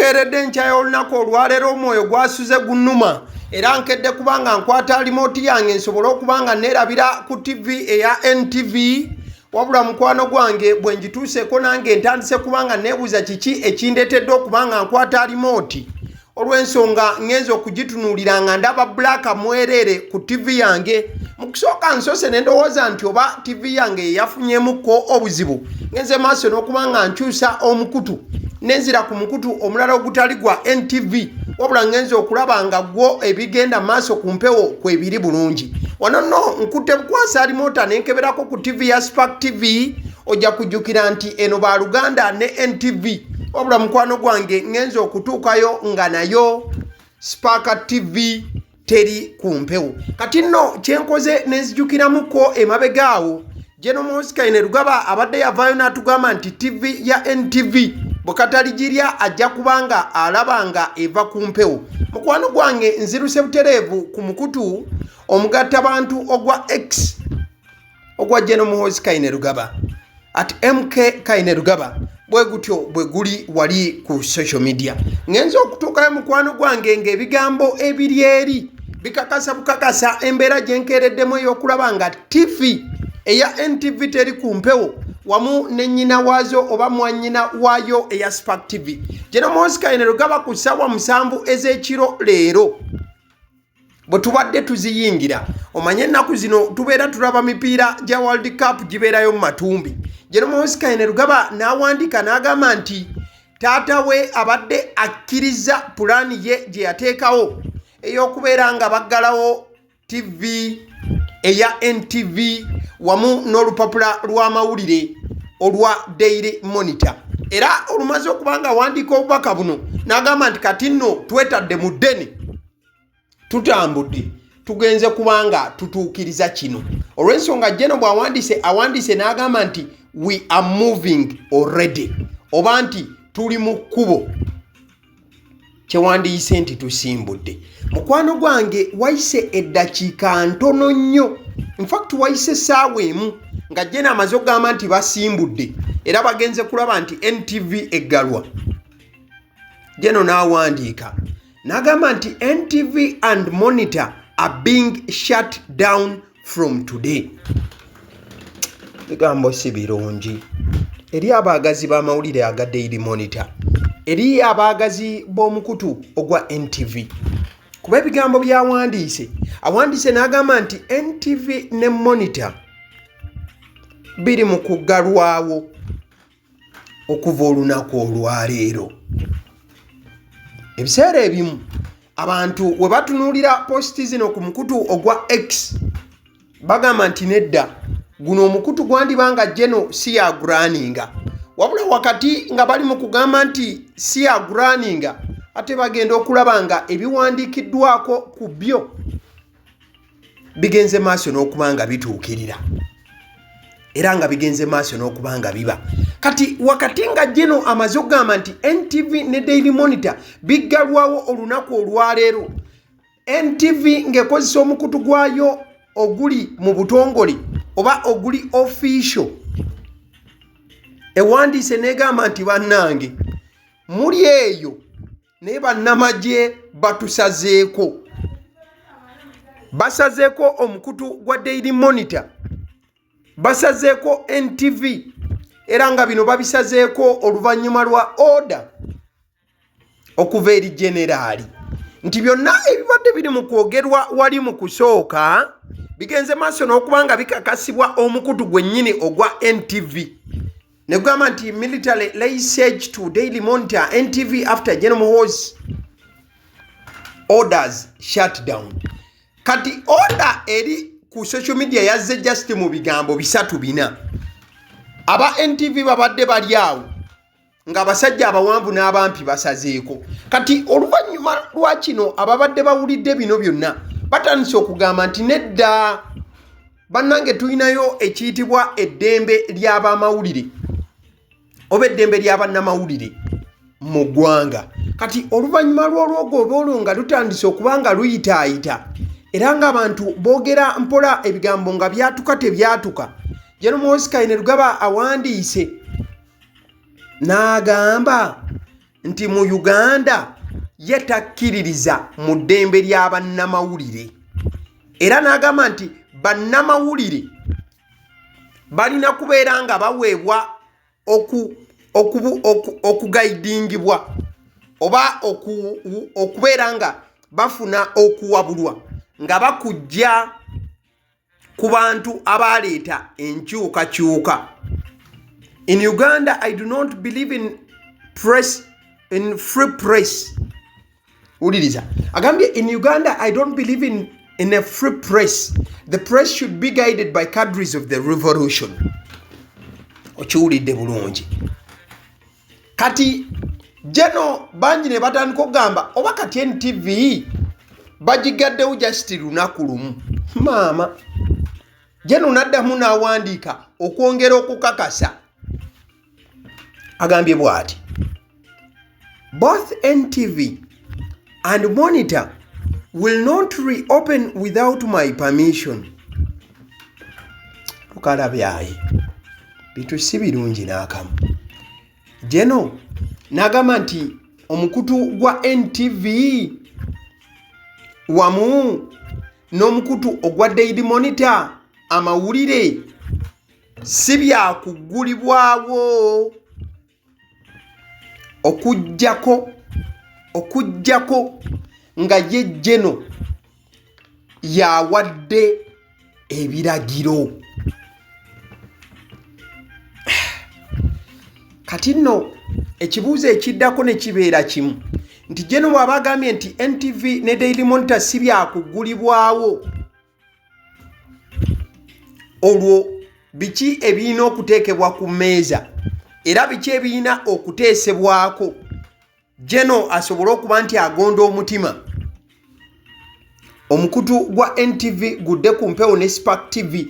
nkeredde nkyayo olunaku olwaleero omwoyo gwasuze gunnuma era nkedde kubanga nkwata limoti yange nsobole okubanga neerabira ku TV eya NTV wabula mukwano gwange bwe ngituuseeko nange ntandise kubanga neebuuza kiki ekindeetedde okubanga nkwata limoti olw'ensonga ngenza okugitunuulira nga ndaba bulaka mwereere ku TV yange mu kusooka nsoose ne ndowooza nti oba TV yange yafunyeemukko obuzibu ngenze maaso n'okubanga nkyusa omukutu nenzira ku mukutu omulala ogutali gwa NTV wabula ngenza okulaba nga gwo ebigenda maaso ku mpewo kwebiri bulungi wano nno nkutte bukwasa limota nenkeberako ku TV ya Spark TV ojja kujjukira nti eno baaluganda ne NTV wabula mukwano gwange ngenza okutuukayo nga nayo Spark TV teri ku mpewo kati nno kyenkoze nenzijukiramuko emabegaawo Muhoozi Kainerugaba abadde yavaayo n'atugamba nti TV ya NTV bwekataligirya ajja kubanga alabanga eva ku mpewo mukwano gwange nziruse butereevu ku mukutu omugattabantu ogwa X ogwa Muhoozi Kainerugaba at MK Kainerugaba bwe gutyo bwe guli wali ku social media ngenza okutuukayo mukwano gwange ng'ebigambo ebiri eri bikakasa bukakasa embeera gye nkeereddemu ey'okulaba nga TV eya NTV teri ku mpewo wamu ne nnyina waazo oba mwannyina waayo eya Spark TV Muhoozi Kainerugaba ku ssaawa 7 ez'ekiro leero bwe tubadde tuziyingira omanye ennaku zino tubeera tulaba mipiira gya World Cup gibeerayo mu matumbi Muhoozi Kainerugaba n'awandiika n'agamba nti taata we abadde akkiriza pulaani ye gye yateekawo ey'okubeera nga baggalawo TV eya NTV wamu n'olupapula lw'amawulire olwa Daily Monitor era olumaze okubanga awandiika obubaka buno n'agamba nti kati nno twetadde mu ddene tutambudde tugenze kubanga tutuukiriza kino olw'ensonga jeno bw'awandiise n'agamba nti we are moving already oba nti tuli mu kkubo kyewandiise nti tusimbudde mukwano gwange wayise eddakiika ntono nnyo in fact wayise essaawa emu nga jena amaze okugamba nti basimbudde era bagenze kulaba nti NTV eggalwa jeno n'awandiika n'agamba nti NTV and Monitor are being shut down from today bigambo si birungi eri abaagazi b'amawulire aga Daily Monitor eri abaagazi b'omukutu ogwa NTV kuba ebigambo awandiise n'agamba nti NTV ne Monitor biri mu kuggalwawo okuva olunaku olwaleero ebiseera ebimu abantu we batunuulira positi zino ku mukutu ogwa X bagamba nti nedda guno omukutu gwandibanga jeno si yaguraninga wabula wakati nga bali mu kugamba nti si yaguraninga ate bagenda okulaba nga ebiwandiikiddwako ku byo bigenze maaso n'okubanga bituukirira era nga bigenze maaso n'okubanga biba kati wakati nga jeno amaze okugamba nti NTV ne Daily Monitor biggalwawo olunaku olwaleero NTV ng'ekozesa omukutu gwayo oguli mu butongole oba oguli official ewandiise n'egamba nti bannange muli eyo naye bannamagye basazeeko omukutu gwa Daily Monitor basazeeko NTV era nga bino babisazeeko oluvannyuma lwa order okuva eri generaali nti byonna ebibadde biri mu kwogerwa wali mu kusooka bigenze maaso n'okubanga bikakasibwa omukutu gwennyini ogwa NTV negamba nti military laissage to Daily Monitor NTV after Muhoozi orders shutdown kati order eri ku social media yazze just mu bigambo 3-4 aba NTV babadde bali awo nga abasajja abawanvu n'abampi basazeeko kati oluvannyuma lwa kino ababadde bawulidde bino byonna batandise okugamba nti nedda bannange tulinayo ekiyitibwa eddembe ly'abamawulire oba eddembe ly'abannamawulire mu ggwanga kati oluvannyuma lw'olwogo nga lutandise okubanga luyitaayita era ng'abantu boogera mpola ebigambo nga byatuka tebyatuka Muhoozi Kainerugaba awandiise n'agamba nti mu Uganda yetakkiririza mu ddembe ly'abannamawulire era n'agamba nti bannamawulire balina kubeera nga baweebwa okugaidingibwa oba okubeera nga bafuna okuwabulwa nga bakujja ku bantu abaleeta enkyukakyuka. In Uganda, I do not believe in free press. Uliriza. Agambye, in Uganda, I don't believe in a free press. The press should be guided by cadres of the revolution. Okiwulidde bulungi. Kati jeno bangi ne batandika okugamba oba kati NTV bagigaddewo just lunaku lumu. Maama jeno naddamu n'awandiika okwongera okukakasa. Agambye bw'ati, both NTV and Monitor will not reopen without my permission. Tukalabyaye bitu si birungi n'akamu. Jeno n'agamba nti omukutu gwa NTV wamu n'omukutu ogwa Daily Monitor amawulire si byakugulibwawo okujjako nga ye Jeno yawadde ebiragiro. Kati nno ekibuuzo ekiddako ne kibeera kimu nti Jeno bw'aba agambye nti NTV ne Daily Monitor si byakugulibwawo, olwo biki ebirina okuteekebwa ku mmeeza era biki ebirina okuteesebwako Jeno asobole okuba nti agonda omutima? Omukutu gwa NTV gudde ku mpewo ne Spark TV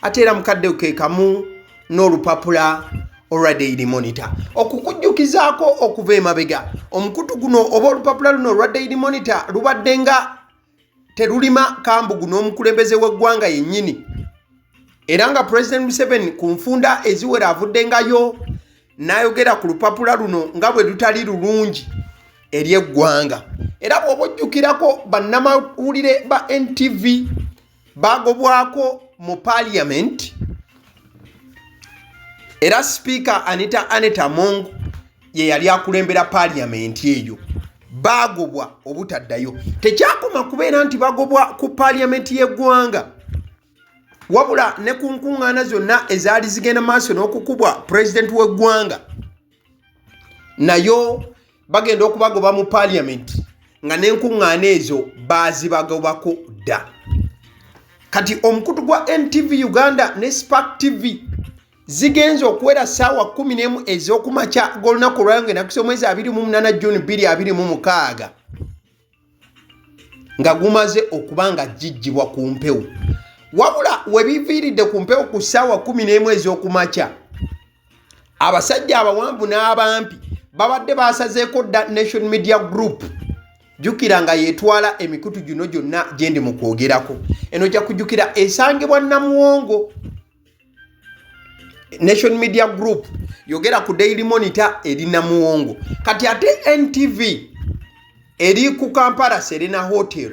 ate era mukadde ke kamu n'olupapula olwa Daily Monitor. Okukujjukizaako okuva emabega, omukutu guno oba olupapula luno olwa Daily Monitor lubadde nga terulima Kambugu n'omukulembeze w'eggwanga yennyini, era nga President Museveni ku nfunda eziwera avuddengayo n'ayogera ku lupapula luno nga bwe lutali lulungi eri eggwanga. Era bw'oba ojjukirako bannamawulire ba NTV bagobwako mu Parliament, era Speaker Anita Among ye yali akulembera Parliament eyo, bagobwa obutaddayo. Tekyakoma kubeera nti bagobwa ku Parliament y'eggwanga, wabula ne ku nkuŋŋaana zonna ezaali zigenda maaso n'okukubwa President w'eggwanga, nayo bagenda okubagoba mu Parliament nga n'enkuŋŋaana ezo baazibagobako dda. Kati omukutu gwa NTV Uganda ne Spark TV zigenza okuwera ssaawa 11 ez'okumakya g'olunaku olwayo nakusa omwezi 28 June 2026 nga gumaze okuba nga jjijjibwa ku mpewo. Wabula we biviiridde ku mpewo ku ssaawa 11 ez'okumakya, abasajja abawanvu n'abampi babadde basazeeko dda Nation Media Group, jjukira nga yeetwala emikutu gino gyonna gye ndi mu kwogerako. Eno ojja kujjukira esangibwa Namuwongo. Nation Media Group yogera ku Daily Monitor eri Namuwongo. Kati ate NTV eri ku Kampala Serena Hotel.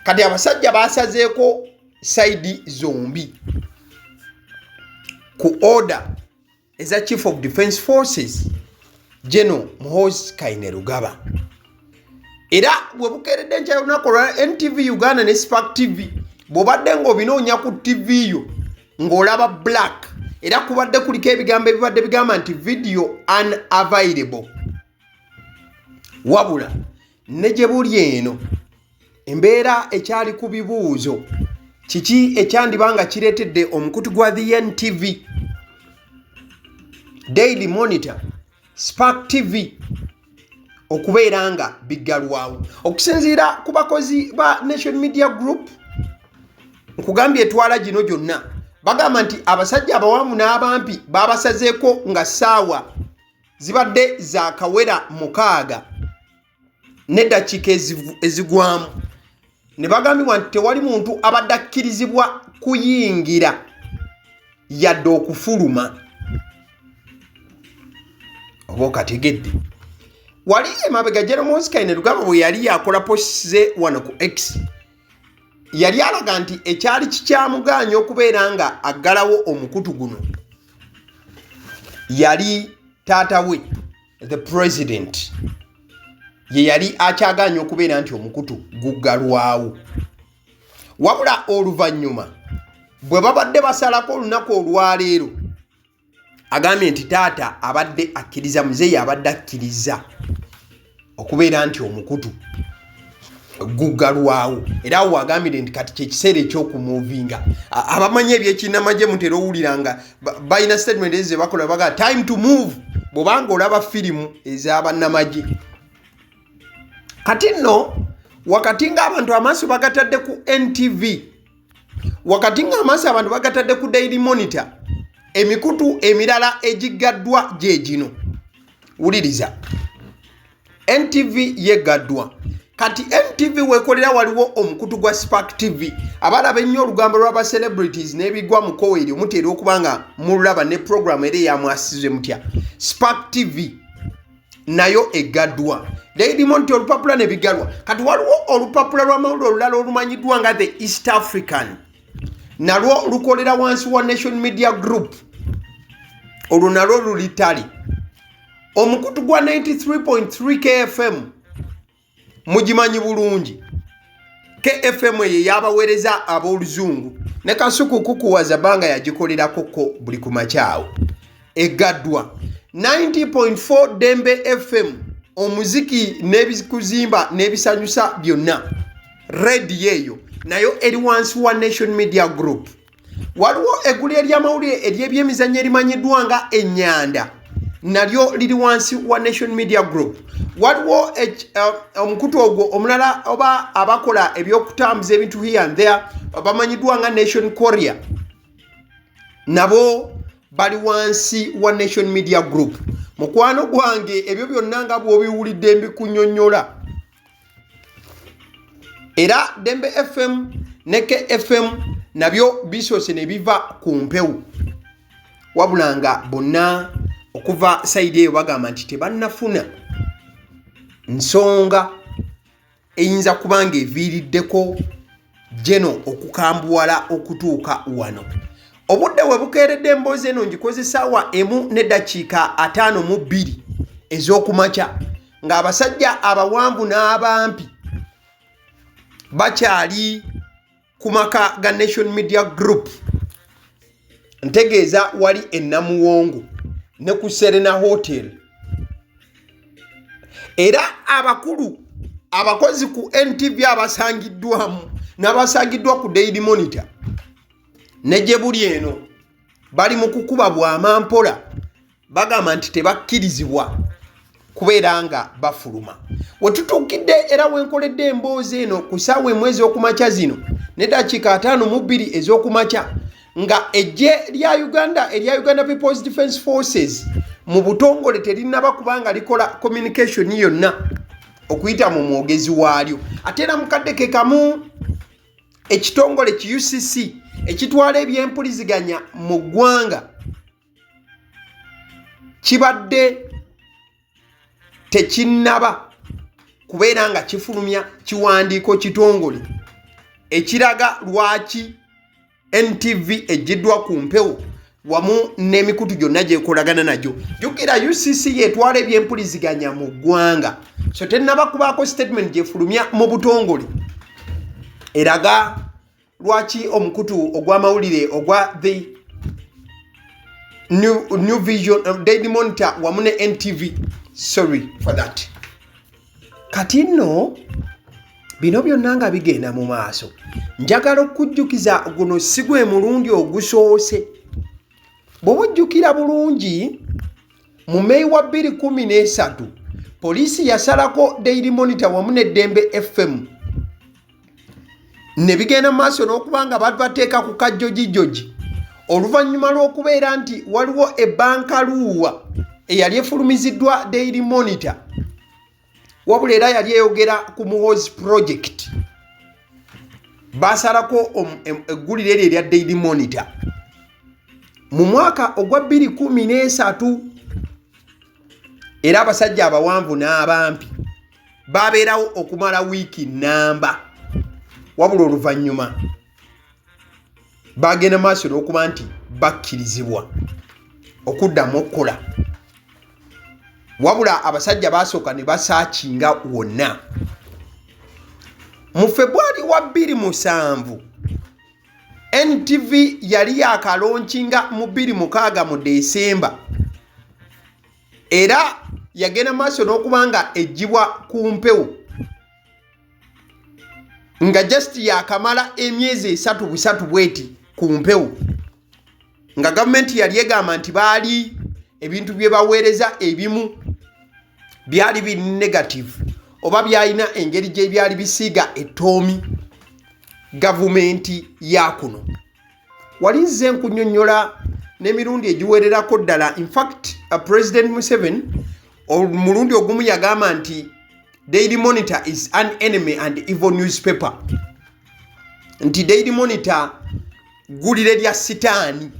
Kati abasajja basazeeko side zombi ku order eza Chief of Defence Forces General Muhoozi Kainerugaba. Era bwe bukeeredde nkya lunaku olwa NTV Uganda ne Spark TV bw'obadde ng'obinoonya ku TV yo ng'olaba black, era kubadde kuliko ebigambo ebibadde bigamba nti video unavailable. Wabula ne gye buli eno embeera ekyali ku bibuuzo, kiki ekyandibanga kireetedde omukutu gwa the NTV, Daily Monitor, Spark TV okubeera nga biggalwawo? Okusinziira ku bakozi ba Nation Media Group, nkugambye etwala gino gyonna, bagamba nti abasajja abawanvu n'abampi babasazeeko nga ssaawa zibadde zaakawera 6 n'eddakiika ezigwamu, ne bagambibwa nti tewali muntu abadde akkirizibwa kuyingira yadde okufuluma. Oba okategedde. wali emabega Muhoozi Kainerugaba bwe yali yakola posts ze wano ku X yali alaga nti ekyali kikyamuganya okubeera nga aggalawo omukutu guno yali taata we the president ye yali akyaganya okubeera nti omukutu guggalwawo wabula oluvannyuma bwe babadde basalako olunaku olwaleero agambye nti taata abadde akkiriza muzeeyi abadde akkiriza okubeera nti omukutu guggalwawo era awo agambire nti kati kyekiseera ekyokumuvinga abamanyi ebyekinnamagye mutera owulira nga balina statement ezo zebakola baga time to move bwobanga olaba firimu ez'abannamagye kati nno wakati ng'abantu amaaso bagatadde ku NTV wakati ng'amaaso abantu bagatadde ku Daily Monitor emikutu emirala egiggaddwa gye gino wuliriza NTV yeggaddwa kati NTV wekolera waliwo omukutu gwa Spark TV abalaba ennyo olugambo lw'aba celebrities n'ebigwa mu koweri omutera okubanga mulaba ne program eri yamwasizwe mutya Spark TV nayo eggaddwa Daily Monitor olupapula ne biggalwa kati waliwo olupapula lw'amawulire olulala olumanyiddwa nga the East African nalwo lukolera wansi wa Nation Media Group olwo nalwo lulitali omukutu gwa 93.3 KFM mugimanyi bulungi KFM ye yabaweereza ab'oluzungu ne Kasuku kukuwaza banga yagikolerako ko buli kumakyawo eggaddwa 90.4 Dembe FM omuziki n'ebikuzimba n'ebisanyusa byonna radio eyo nayo eri wansi wa Nation Media Group waliwo eggulu ery'amawulire ery'ebyemizannyo erimanyiddwa nga Ennyanda nalyo liri wansi wa Nation Media Group waliwo omukutu ogwo omulala oba abakola ebyokutambuza ebintu here and there bamanyiddwa nga Nation Korea nabo bali wansi wa Nation Media Group mukwano gwange ebyo byonna nga bw'obiwulidde mbikunyonnyola era Dembe FM ne KFM nabyo bisoose ne biva ku mpewu wabula nga bonna okuva saidi eyo bagamba nti tebannafuna nsonga eyinza kubanga eviiriddeko jeno okukambuwala okutuuka wano obudde we bukeeredde emboozi eno ngikozesaawa 1:52 ez'okumakya ng'abasajja abawanvu n'abampi bakyali ku maka ga Nation Media Group ntegeeza wali ennamuwongo ne ku Serena Hotel era abakulu abakozi ku NTV abasangiddwamu n'abasangiddwa ku Daily Monitor ne gye buli eno bali mu kukuba bw'amampola bagamba nti tebakkirizibwa kubeera nga bafuluma wetutuukidde era wenkoledde emboozi eno ku ssaawa emwezi okumakya zino ne dakiika 52 ez'okumakya nga ejje lya Uganda erya Uganda People's Defence Forces mu butongole terinaba kubanga likola communication yonna okuyita mu mwogezi waalyo ate era mukadde ke kamu ekitongole ki UCC ekitwala ebyempuliziganya mu ggwanga kibadde tekinnaba kubeera nga kifulumya kiwandiiko kitongole ekiraga lwaki NTV ejjiddwa ku mpewo wamu n'emikutu gyonna gyekolagana nagyo jjukira UCC yetwala ebyempuliziganya mu ggwanga so tennaba kubaako statement gyefulumya mu butongole eraga lwaki omukutu ogw'amawulire ogwa the New Vision Daily Monitor wamu ne NTV sorry for that kati nno bino byonna nga bigenda mu maaso njagala okujjukiza guno si gwe mulundi ogusoose bw'obujjukira bulungi mu May wa 2013 poliisi yasalako Daily Monitor wamu ne Dembe FM ne bigenda mu maaso n'okuba nga bateeka ku kajjogijogi oluvannyuma lw'okubeera nti waliwo ebbankaluuwa eyali efulumiziddwa Daily Monitor wabula era yali eyogera ku Muhoozi project basalako eggulire eryo erya Daily Monitor mu mwaka ogwa 2013 era abasajja abawanvu n'abampi babeerawo okumala wiiki namba wabula oluvannyuma bagenda maaso n'okuba nti bakkirizibwa okuddamu okukola wabula abasajja basooka ne basaakinga wonna. Mu February wa 2007 NTV yali yakalonkinga mu 2006 mu December era yagenda maaso n'okuba nga ejjibwa ku mpewo nga just yakamala emyezi 3 bweti ku mpewo nga gavumenti yali egamba nti baali ebintu bye baweereza ebimu byali bi negative oba byalina engeri gye byali bisiiga ettoomi gavumenti ya kuno. Wali nze nkunyonnyola n'emirundi egiwererako ddala. In fact President Museveni omulundi ogumu yagamba nti Daily Monitor is an enemy and evil newspaper, nti Daily Monitor gulire lya sitaani.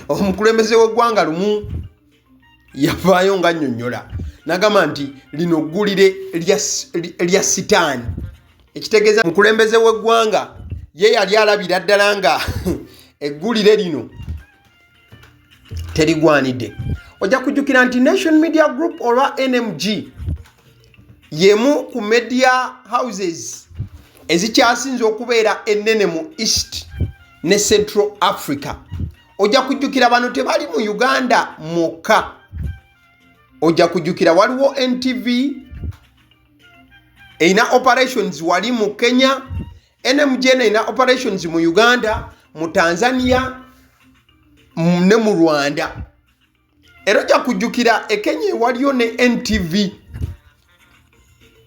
Omukulembeze w'eggwanga lumu yavaayo nga nnyonnyola n'agamba nti lino gulire lya sitaani. Ekitegeeza mukulembeze w'eggwanga ye yali alabira ddala nga eggulire lino terigwanidde. Ojja kujjukira nti Nation Media Group olwa NMG yemu ku media houses ezikyasinze okubeera ennene mu East ne Central Africa. Ojja kujjukira bano tebali mu Uganda mwokka. Ojja kujjukira waliwo NTV eina operations wali mu Kenya, NMG eina operations mu Uganda, mu Tanzania ne mu Rwanda. Era ojja kujjukira Kenya waliyo ne NTV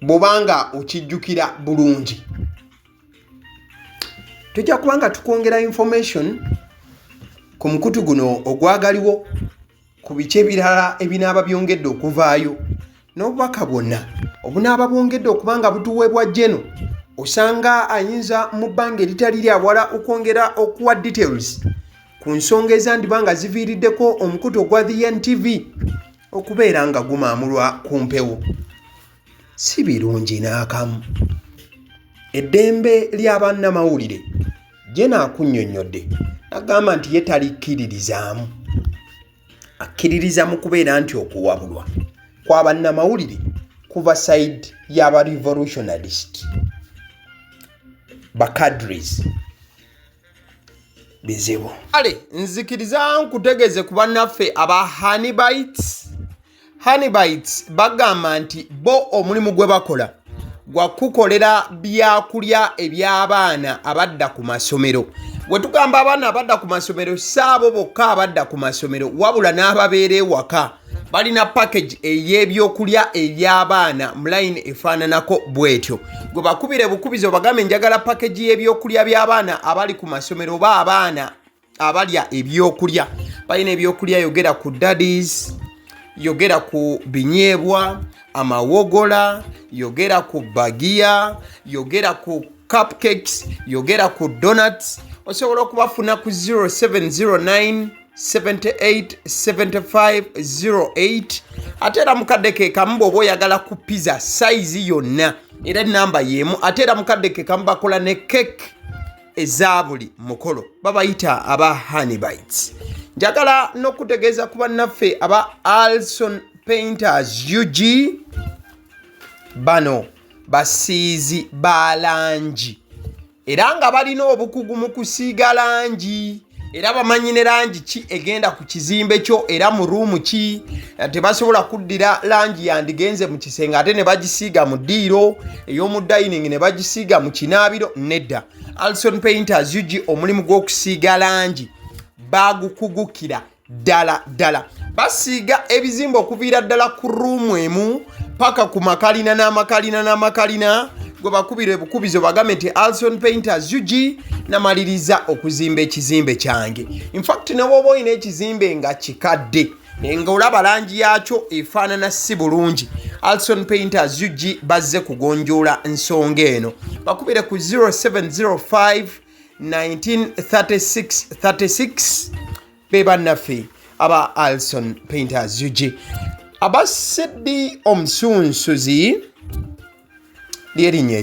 bobanga okijjukira bulungi. Tujja kubanga tukongera information ku mukutu guno ogwagaliwo ku bice ebirala ebinaaba byongedde okuvaayo n'obubaka bwonna obunaaba bwongedde okubanga butuweebwa jeno. Osanga ayinza mu bbanga eritali lyawala okwongera okuwa details ku nsonga ezandibanga ziviiriddeko omukutu ogwa the NTV okubeera nga gumaamulwa ku mpewo. Si birungi n'akamu. Eddembe ly'abannamawulire gye naakunnyonnyodde agamba nti ye talikkiririzaamu, akkiririza mu kubeera nti okuwabulwa kw'abannamawulire kuva side y'aba revolutionalist bakadres bizibu. Ale nzikiriza nkutegeeze ku bannaffe aba Honeybites bagamba nti bo omulimu gwe bakola gwa kukolera byakulya eby'abaana abadda ku masomero. Bwe tugamba abaana abadda ku masomero saabo bokka abadda ku masomero wabula n'ababeera ewaka balina package ey'ebyokulya eby'abaana mu line efaananako bwetyo. Gwe bakubire bukubizo bagambe njagala package y'ebyokulya by'abaana abali ku masomero oba abaana abalya ebyokulya. Balina ebyokulya yogera ku daddies, yogera ku binyeebwa, amawogola, yogera ku bagiya, yogera ku cupcakes, yogera ku donuts. Osobola okubafuna ku 0709 78 75 08. Ate era mukadde ke kamu bw'oba oyagala ku pizza size yonna era namba yemu. Ate era mukadde ke kamu bakola ne cake eza buli mukolo, babayita aba Honeybites. Njagala n'okutegeeza ku bannaffe aba Alson Painters UG, bano basiizi ba langi era nga balina obukugu mu kusiiga langi era bamanyi ne langi ki egenda ku kizimbe kyo era mu ruumu ki. Tebasobola kuddira langi yandigenze mu kisenge ate ne bagisiiga mu ddiiro ey'omu dining ne bagisiiga mu kinaabiro. Nedda, Alson Painters UG omulimu gw'okusiiga langi bagukugukira ddala. Basiiga ebizimbe okuviira ddala ku ruumu emu paka ku makalina n'amakalina. Gwe bakubire bukubizo bagambe nti Alson Painters UG namaliriza okuzimba ekizimbe kyange. In fact ne bw'oba olina ekizimbe nga kikadde nga olaba langi yakyo efaanana si bulungi, Alson Painters UG bazze kugonjoola nsonga eno. Bakubire ku 0705 1936 be bannaffe aba Alson Painters UG. Abasajja omusunsuzi lyerinnya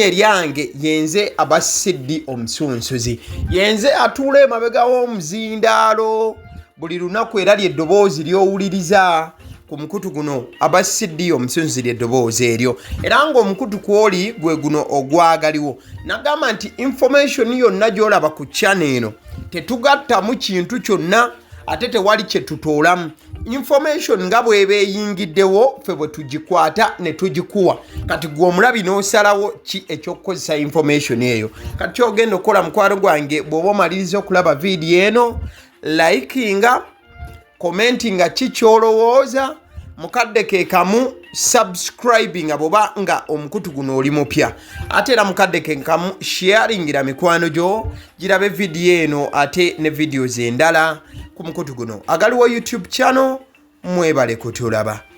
eryange yenze Abasajja omusunsuzi yenze atuula emabega w'omuzindaalo buli lunaku era ly'eddoboozi ly'owuliriza ku mukutu guno Abasajja omusunsuzi ly'eddoboozi eryo era ng'omukutu kw'oli gwe guno ogwagaliwo nagamba nti information yonna gy'olaba ku channel eno tetugattamu kintu kyonna ate tewali kye tutoolamu information nga bw'eba eyingiddewo ffe bwe tugikwata ne tugikuwa kati gwe omulabi n'osalawo ki eky'okukozesa information eyo kati kyogenda okukola mukwano gwange bw'oba omaliriza okulaba vidiyo eno likinga commentinga ki ky'olowooza mukadde ke kamu subscribinga bw'oba nga omukutu guno oli mupya ate era mukadde ke kamu sharingira mikwano gyo girabe vidiyo eno ate ne videos endala ku mukutu guno Agaliwo YouTube channel mwebale kutulaba.